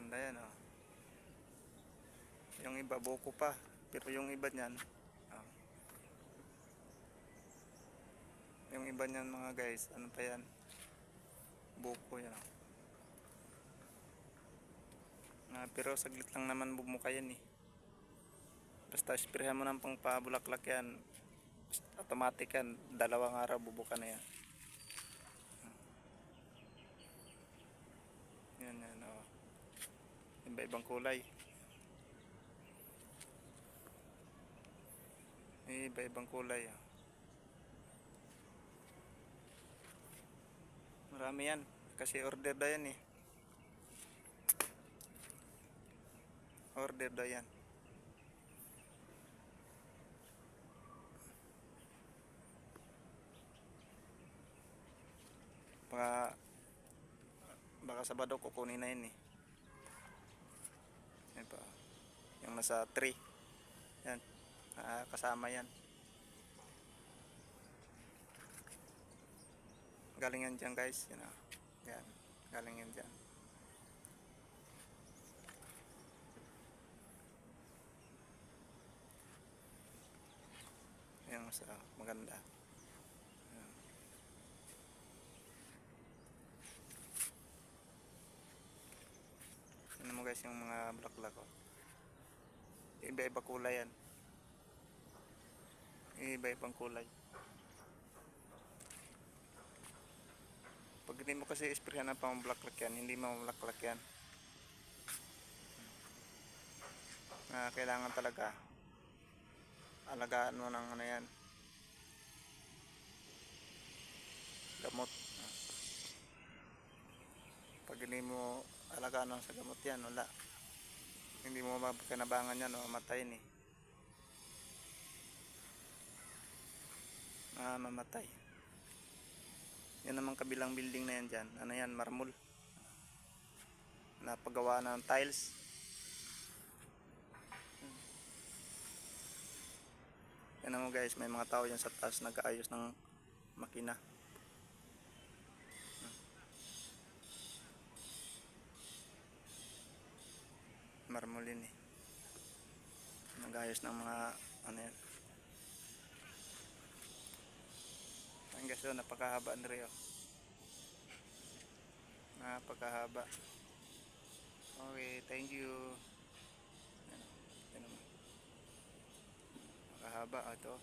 Ganda yan, oh. Yung iba buko pa, pero yung iba niyan, oh. Yung iba niyan mga guys, ano pa yan, buko yan, oh. Pero saglit lang naman bumuka yan eh. Basta sprayhan mo ng pang pabulaklak yan, automatic yan, 2 araw bubuka na yan. Yan yan, oh. Iba-ibang kulay. Iba-ibang kulay, oh. Marami yan kasi order daw yan eh. Order daw yan. Baka Sabado kukunin na yun eh. Yan pa, yung nasa 3 yan, kasama yan. Galing yan dyan guys, yan, yan, galing yan dyan. Yan sa maganda. Yan. Yan mo guys yung mga bulaklak ko. Iba-iba kulay yan. Iba-ibang kulay. Pag hindi mo kasi isprayan ng pang bulaklak yan, hindi mamulaklak yan. Kailangan talaga alagaan mo ng ano yan, gamot. Pag hindi mo alagaan sa gamot yan, wala, hindi mo mapakinabangan yan, mamatayin eh. Mamatay. Yan naman kabilang building na yan dyan, ano yan, marmol, napagawa ng tiles. Yan naman guys, may mga tao yan sa taas nag-aayos ng makina. Marmolin eh, nag-aayos ng mga ano yan. Ang guys, napakahaba na rin, napakahaba. Okay, thank you. Yan naman, napakahaba ito.